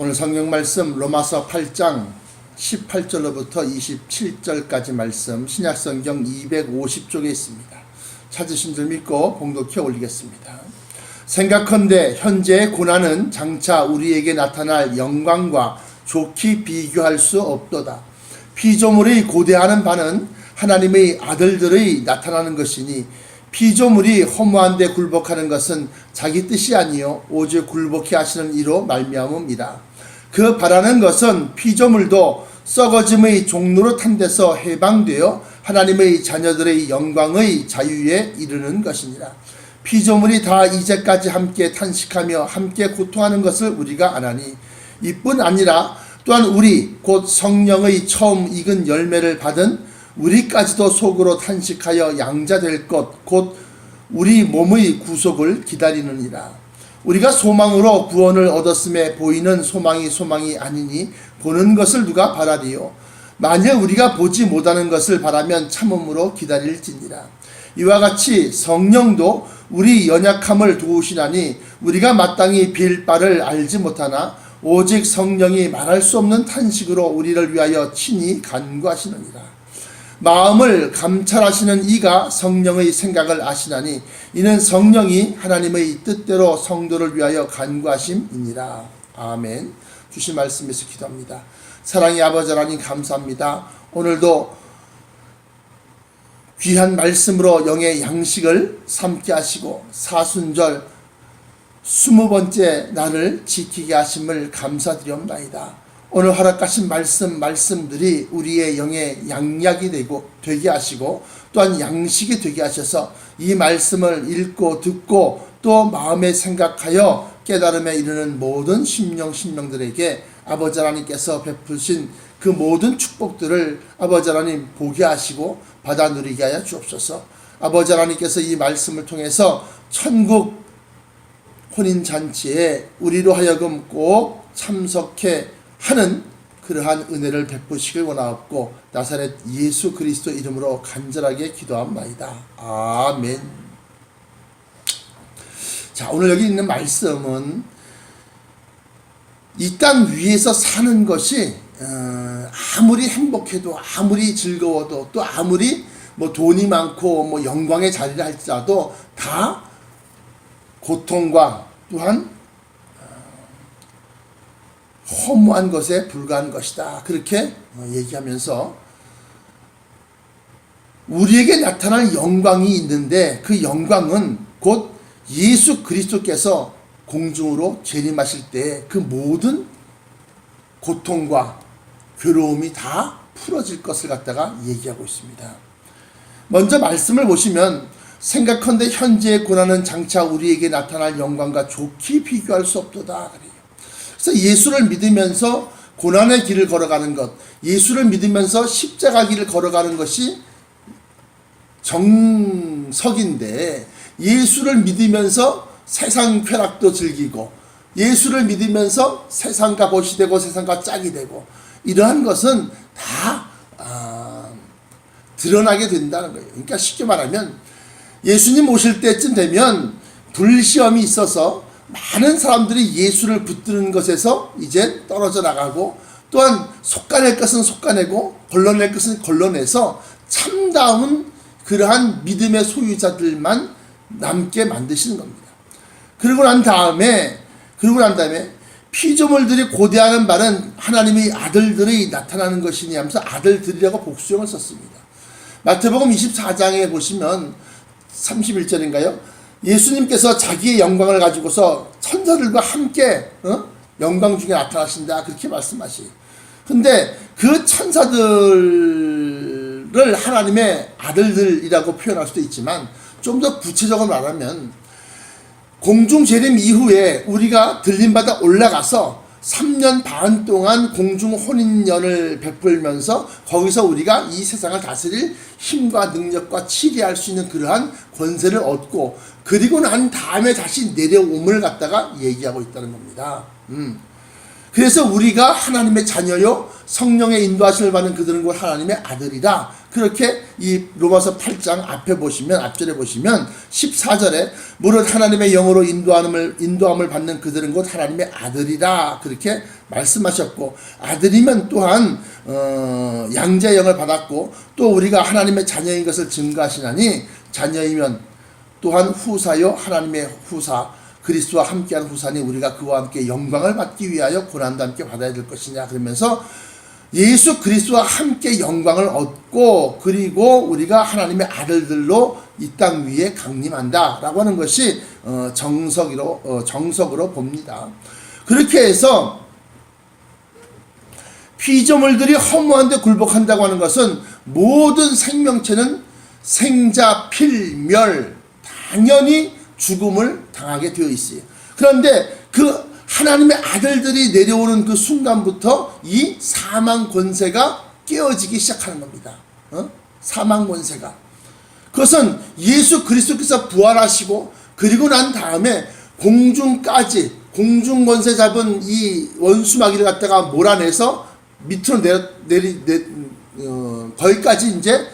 오늘 성경 말씀 로마서 8장 18절로부터 27절까지 말씀 신약성경 250쪽에 있습니다. 찾으신 줄 믿고 봉독해 올리겠습니다. 생각컨대 현재의 고난은 장차 우리에게 나타날 영광과 좋게 비교할 수 없도다. 피조물의 고대하는 바는 하나님의 아들들의 나타나는 것이니 피조물이 허무한 데 굴복하는 것은 자기 뜻이 아니요 오직 굴복해 하시는 이로 말미암음이라. 그 바라는 것은 피조물도 썩어짐의 종로로 탄 데서 해방되어 하나님의 자녀들의 영광의 자유에 이르는 것이니라. 피조물이 다 이제까지 함께 탄식하며 함께 고통하는 것을 우리가 아나니 이뿐 아니라 또한 우리 곧 성령의 처음 익은 열매를 받은 우리까지도 속으로 탄식하여 양자될 것 곧 우리 몸의 구속을 기다리느니라. 우리가 소망으로 구원을 얻었음에 보이는 소망이 아니니 보는 것을 누가 바라리요. 만일 우리가 보지 못하는 것을 바라면 참음으로 기다릴지니라. 이와 같이 성령도 우리 연약함을 도우시나니 우리가 마땅히 빌 바를 알지 못하나 오직 성령이 말할 수 없는 탄식으로 우리를 위하여 친히 간구하시느니라. 마음을 감찰하시는 이가 성령의 생각을 아시나니 이는 성령이 하나님의 뜻대로 성도를 위하여 간구하심이니라. 아멘. 주신 말씀에서 기도합니다. 사랑의 아버지 하나님 감사합니다. 오늘도 귀한 말씀으로 영의 양식을 삼게 하시고 사순절 20번째 날을 지키게 하심을 감사드리옵나이다. 오늘 허락하신 말씀들이 우리의 영의 양약이 되게 하시고 또한 양식이 되게 하셔서 이 말씀을 읽고 듣고 또 마음에 생각하여 깨달음에 이르는 모든 심령들에게 아버지 하나님께서 베푸신 그 모든 축복들을 아버지 하나님 보게 하시고 받아 누리게 하여 주옵소서. 아버지 하나님께서 이 말씀을 통해서 천국 혼인잔치에 우리로 하여금 꼭 참석해 하는 그러한 은혜를 베푸시길 원하옵고 나사렛 예수 그리스도 이름으로 간절하게 기도합니다. 아멘. 자, 오늘 여기 있는 말씀은 이 땅 위에서 사는 것이 아무리 행복해도 아무리 즐거워도 또 아무리 돈이 많고 영광의 자리를 할지라도 다 고통과 또한 허무한 것에 불과한 것이다. 그렇게 얘기하면서 우리에게 나타날 영광이 있는데 그 영광은 곧 예수 그리스도께서 공중으로 재림하실 때 그 모든 고통과 괴로움이 다 풀어질 것을 갖다가 얘기하고 있습니다. 먼저 말씀을 보시면 생각컨대 현재의 고난은 장차 우리에게 나타날 영광과 좋게 비교할 수 없도다. 그래서 예수를 믿으면서 고난의 길을 걸어가는 것, 예수를 믿으면서 십자가 길을 걸어가는 것이 정석인데 예수를 믿으면서 세상 쾌락도 즐기고 예수를 믿으면서 세상과 벗이 되고 세상과 짝이 되고 이러한 것은 다 드러나게 된다는 거예요. 그러니까 쉽게 말하면 예수님 오실 때쯤 되면 불시험이 있어서 많은 사람들이 예수를 붙드는 것에서 이제 떨어져 나가고 또한 속가낼 것은 속가내고 걸러낼 것은 걸러내서 참다운 그러한 믿음의 소유자들만 남게 만드시는 겁니다. 그러고 난 다음에 피조물들이 고대하는 바는 하나님의 아들들이 나타나는 것이니 하면서 아들들이라고 복수형을 썼습니다. 마태복음 24장에 보시면 31절인가요? 예수님께서 자기의 영광을 가지고서 천사들과 함께 영광 중에 나타나신다 그렇게 말씀하시요. 근데 그 천사들을 하나님의 아들들이라고 표현할 수도 있지만 좀 더 구체적으로 말하면 공중 재림 이후에 우리가 들림받아 올라가서 3년 반 동안 공중 혼인연을 베풀면서 거기서 우리가 이 세상을 다스릴 힘과 능력과 치리할 수 있는 그러한 권세를 얻고 그리고 난 다음에 다시 내려옴을 갖다가 얘기하고 있다는 겁니다. 그래서 우리가 하나님의 자녀요 성령의 인도하심을 받는 그들은 곧 하나님의 아들이라. 그렇게 이 로마서 8장 앞에 보시면, 앞절에 보시면 14절에 무릇 하나님의 영으로 인도함을 받는 그들은 곧 하나님의 아들이라 그렇게 말씀하셨고, 아들이면 또한 양자의 영을 받았고, 또 우리가 하나님의 자녀인 것을 증거하시나니 자녀이면 또한 후사요 하나님의 후사 그리스도와 함께한 후사니 우리가 그와 함께 영광을 받기 위하여 고난도 함께 받아야 될 것이냐. 그러면서 예수 그리스도와 함께 영광을 얻고, 그리고 우리가 하나님의 아들들로 이 땅 위에 강림한다 라고 하는 것이 정석으로 봅니다. 그렇게 해서 피조물들이 허무한데 굴복한다고 하는 것은 모든 생명체는 생자 필멸 당연히 죽음을 당하게 되어 있어요. 그런데 그 하나님의 아들들이 내려오는 그 순간부터 이 사망 권세가 깨어지기 시작하는 겁니다. 사망 권세가. 그것은 예수 그리스도께서 부활하시고, 그리고 난 다음에 공중까지, 공중 권세 잡은 이 원수마귀를 갖다가 몰아내서 밑으로 거기까지 이제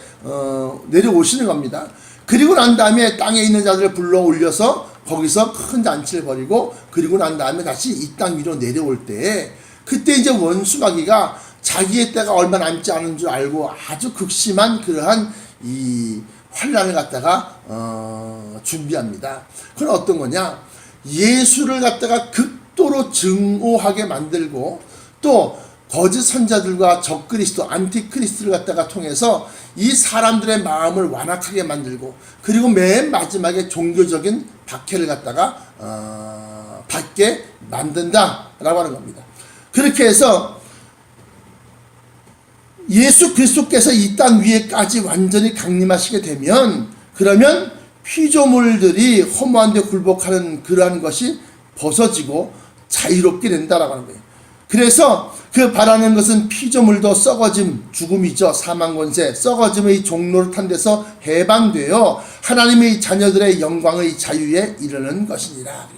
내려오시는 겁니다. 그리고 난 다음에 땅에 있는 자들을 불러 올려서 거기서 큰 잔치를 벌이고, 그리고 난 다음에 다시 이 땅 위로 내려올 때, 그때 이제 원수마귀가 자기의 때가 얼마 남지 않은 줄 알고 아주 극심한 그러한 이 환란을 갖다가 준비합니다. 그건 어떤 거냐? 예수를 갖다가 극도로 증오하게 만들고, 또 거짓 선자들과 적그리스도 안티크리스트를 갖다가 통해서 이 사람들의 마음을 완악하게 만들고, 그리고 맨 마지막에 종교적인 박해를 갖다가 받게 만든다라고 하는 겁니다. 그렇게 해서 예수 그리스도께서 이 땅 위에까지 완전히 강림하시게 되면, 그러면 피조물들이 허무한데 굴복하는 그러한 것이 벗어지고 자유롭게 된다라고 하는 거예요. 그래서 그 바라는 것은 피조물도 썩어짐, 죽음이죠. 사망권세, 썩어짐의 종로를 탄 데서 해방되어 하나님의 자녀들의 영광의 자유에 이르는 것이니라.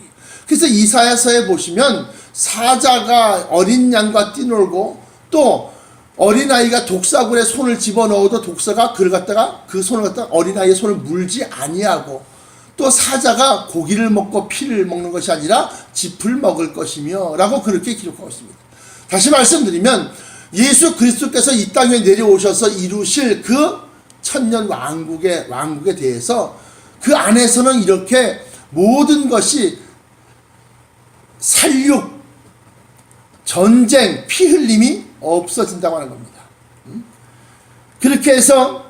그래서 이사야서에 보시면 사자가 어린 양과 뛰놀고, 또 어린아이가 독사굴에 손을 집어넣어도 독사가 그를 갖다가 그 손을 갖다가 어린아이의 손을 물지 아니하고, 또 사자가 고기를 먹고 피를 먹는 것이 아니라 짚을 먹을 것이며 라고 그렇게 기록하고 있습니다. 다시 말씀드리면 예수 그리스도께서 이 땅에 내려오셔서 이루실 그 천년 왕국에 대해서 그 안에서는 이렇게 모든 것이 살육, 전쟁, 피 흘림이 없어진다고 하는 겁니다. 그렇게 해서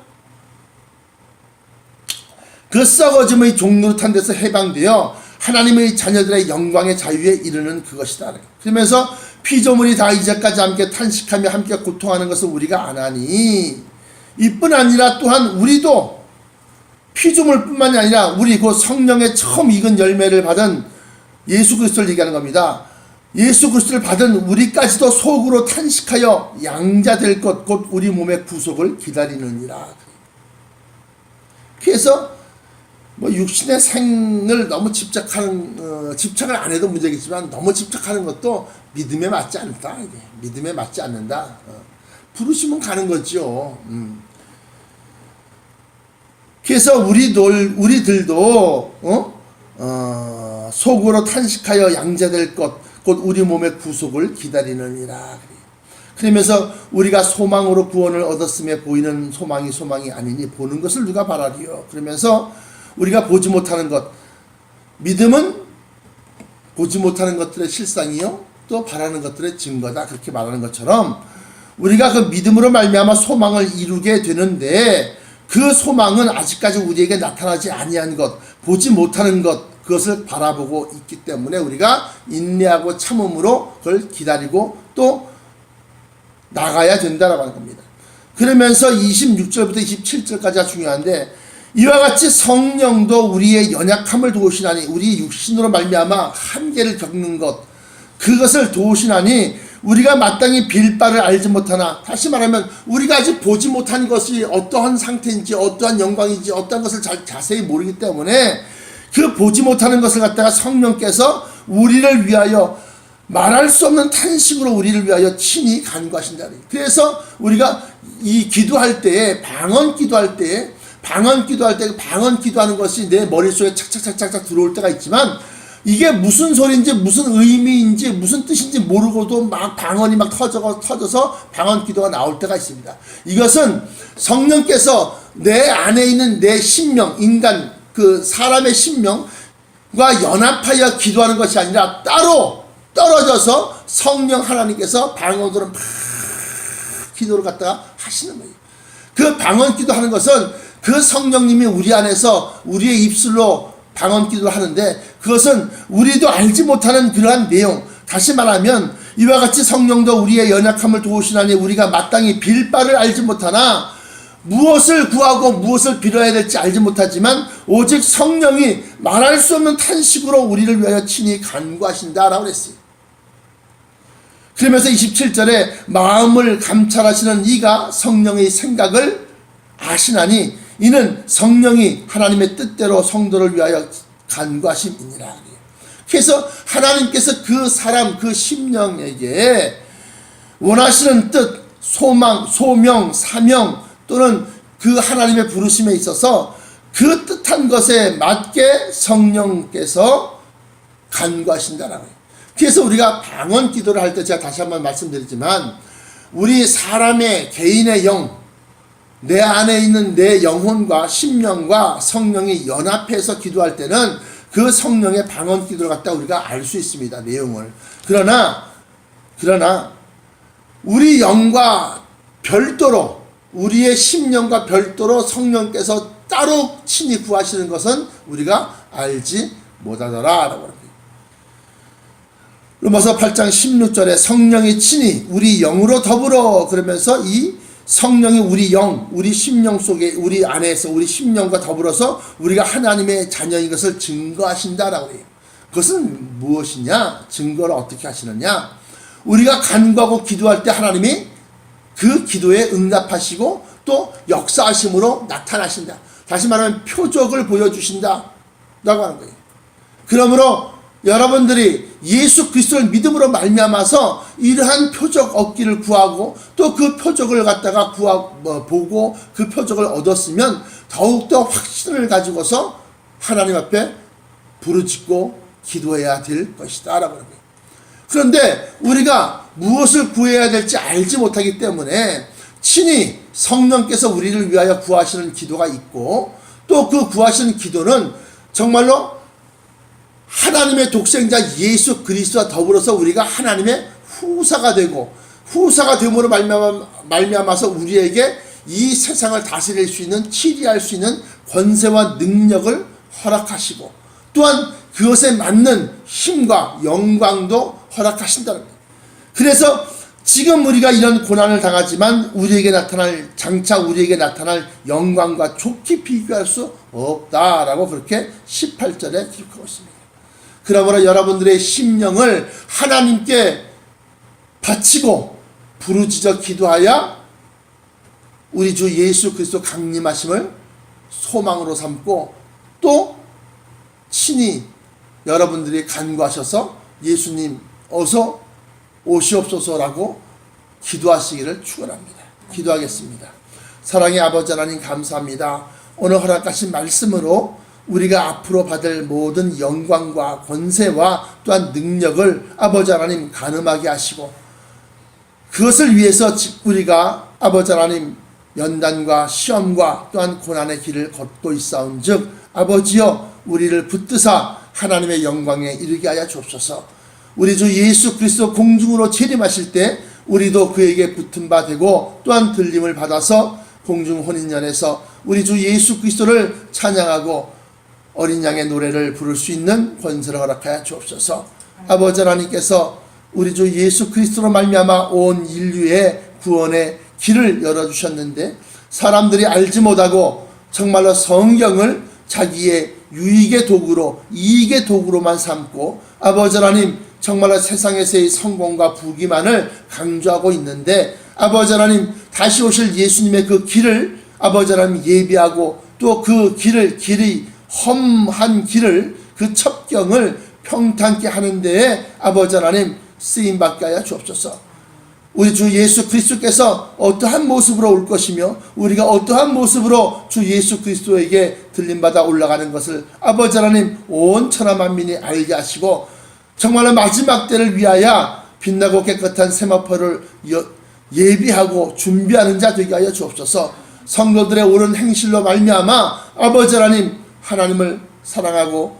그 썩어짐의 종로를 탄 데서 해방되어 하나님의 자녀들의 영광의 자유에 이르는 그것이다. 그러면서 피조물이 다 이제까지 함께 탄식하며 함께 고통하는 것을 우리가 아나니, 이뿐 아니라 또한 우리도 피조물뿐만이 아니라 우리 곧 성령의 처음 익은 열매를 받은 예수 그리스도를 얘기하는 겁니다. 예수 그리스도를 받은 우리까지도 속으로 탄식하여 양자될 것 곧 우리 몸의 구속을 기다리느니라. 그래서 육신의 생을 너무 집착을 안 해도 문제겠지만 너무 집착하는 것도 믿음에 맞지 않다. 믿음에 맞지 않는다. 부르시면 가는 거죠. 그래서 우리들도 속으로 탄식하여 양자될 것 곧 우리 몸의 구속을 기다리느니라. 그러면서 우리가 소망으로 구원을 얻었음에 보이는 소망이 아니니 보는 것을 누가 바라리요. 그러면서 우리가 보지 못하는 것, 믿음은 보지 못하는 것들의 실상이요 또 바라는 것들의 증거다. 그렇게 말하는 것처럼 우리가 그 믿음으로 말미암아 소망을 이루게 되는데, 그 소망은 아직까지 우리에게 나타나지 아니한 것, 보지 못하는 것, 그것을 바라보고 있기 때문에 우리가 인내하고 참음으로 그걸 기다리고 또 나가야 된다라고 하는 겁니다. 그러면서 26절부터 27절까지가 중요한데, 이와 같이 성령도 우리의 연약함을 도우시나니, 우리 육신으로 말미암아 한계를 겪는 것, 그것을 도우시나니 우리가 마땅히 빌 바를 알지 못하나, 다시 말하면 우리가 아직 보지 못한 것이 어떠한 상태인지 어떠한 영광인지 어떠한 것을 자세히 모르기 때문에 그 보지 못하는 것을 갖다가 성령께서 우리를 위하여 말할 수 없는 탄식으로 우리를 위하여 친히 간구하신다. 그래서 우리가 이 기도할 때에 방언 기도할 때 방언 기도하는 것이 내 머릿속에 착착착착 들어올 때가 있지만 이게 무슨 소리인지 무슨 의미인지 무슨 뜻인지 모르고도 막 방언이 막 터져서 방언 기도가 나올 때가 있습니다. 이것은 성령께서 내 안에 있는 내 심령, 인간 그 사람의 심령과 연합하여 기도하는 것이 아니라 따로 떨어져서 성령 하나님께서 방언으로 막 기도를 갖다가 하시는 거예요. 그 방언 기도하는 것은 그 성령님이 우리 안에서 우리의 입술로 방언 기도를 하는데 그것은 우리도 알지 못하는 그러한 내용, 다시 말하면 이와 같이 성령도 우리의 연약함을 도우시나니 우리가 마땅히 빌 바를 알지 못하나 무엇을 구하고 무엇을 빌어야 될지 알지 못하지만 오직 성령이 말할 수 없는 탄식으로 우리를 위하여 친히 간구하신다라고 했어요. 그러면서 27절에 마음을 감찰하시는 이가 성령의 생각을 아시나니 이는 성령이 하나님의 뜻대로 성도를 위하여 간구하심이니라. 그래서 하나님께서 그 사람 그 심령에게 원하시는 뜻, 소망, 소명, 사명 또는 그 하나님의 부르심에 있어서 그 뜻한 것에 맞게 성령께서 간구하신다라고 해요. 그래서 우리가 방언 기도를 할 때 제가 다시 한번 말씀드리지만 우리 사람의 개인의 영, 내 안에 있는 내 영혼과 심령과 성령이 연합해서 기도할 때는 그 성령의 방언 기도를 갖다 우리가 알 수 있습니다. 내용을. 그러나 우리 영과 별도로 우리의 심령과 별도로 성령께서 따로 친히 구하시는 것은 우리가 알지 못하더라 라고 합니다. 로마서 8장 16절에 성령이 친히 우리 영으로 더불어 그러면서 이 성령이 우리 영, 우리 심령 속에 우리 안에서 우리 심령과 더불어서 우리가 하나님의 자녀인 것을 증거하신다라고 해요. 그것은 무엇이냐? 증거를 어떻게 하시느냐? 우리가 간구하고 기도할 때 하나님이 그 기도에 응답하시고 또 역사하심으로 나타나신다. 다시 말하면 표적을 보여주신다 라고 하는 거예요. 그러므로 여러분들이 예수 그리스도를 믿음으로 말미암아서 이러한 표적 얻기를 구하고 또 그 표적을 갖다가 보고 그 표적을 얻었으면 더욱더 확신을 가지고서 하나님 앞에 부르짖고 기도해야 될 것이다 라고 합니다. 그런데 우리가 무엇을 구해야 될지 알지 못하기 때문에 친히 성령께서 우리를 위하여 구하시는 기도가 있고 또 그 구하시는 기도는 정말로 하나님의 독생자 예수 그리스도와 더불어서 우리가 하나님의 후사가 되고 후사가 됨으로 말미암아서 우리에게 이 세상을 다스릴 수 있는 치리할 수 있는 권세와 능력을 허락하시고 또한 그것에 맞는 힘과 영광도 허락하신다는 거예요. 그래서 지금 우리가 이런 고난을 당하지만 장차 우리에게 나타날 영광과 좋게 비교할 수 없다라고 그렇게 18절에 기록하고 있습니다. 그러므로 여러분들의 심령을 하나님께 바치고 부르짖어 기도하여 우리 주 예수 그리스도 강림하심을 소망으로 삼고 또 친히 여러분들이 간구하셔서 예수님 어서 오시옵소서라고 기도하시기를 축원합니다. 기도하겠습니다. 사랑의 아버지 하나님 감사합니다. 오늘 허락하신 말씀으로 우리가 앞으로 받을 모든 영광과 권세와 또한 능력을 아버지 하나님 가늠하게 하시고 그것을 위해서 우리가 아버지 하나님 연단과 시험과 또한 고난의 길을 걷고 있사온즉 아버지여 우리를 붙드사 하나님의 영광에 이르게 하여 주옵소서. 우리 주 예수 그리스도 공중으로 재림하실 때 우리도 그에게 붙은 바 되고 또한 들림을 받아서 공중 혼인연에서 우리 주 예수 그리스도를 찬양하고 어린 양의 노래를 부를 수 있는 권세를 허락하여 주옵소서. 아버지 하나님께서 우리 주 예수 그리스도로 말미암아 온 인류의 구원의 길을 열어주셨는데 사람들이 알지 못하고 정말로 성경을 자기의 유익의 도구로 이익의 도구로만 삼고 아버지 하나님 정말로 세상에서의 성공과 부귀만을 강조하고 있는데 아버지 하나님 다시 오실 예수님의 그 길을 아버지 하나님 예비하고 또 그 길이 험한 길을 그 첩경을 평탄케 하는 데에 아버지 하나님 쓰임받게 하여 주옵소서. 우리 주 예수 그리스도께서 어떠한 모습으로 올 것이며 우리가 어떠한 모습으로 주 예수 그리스도에게 들림받아 올라가는 것을 아버지 하나님 온 천하 만민이 알게 하시고 정말로 마지막 때를 위하여 빛나고 깨끗한 세마포를 예비하고 준비하는 자 되게 하여 주옵소서. 성도들의 옳은 행실로 말미암아 아버지 하나님 하나님을 사랑하고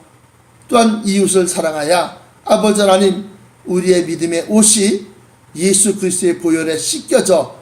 또한 이웃을 사랑하여 아버지 하나님 우리의 믿음의 옷이 예수 그리스도의 보혈에 씻겨져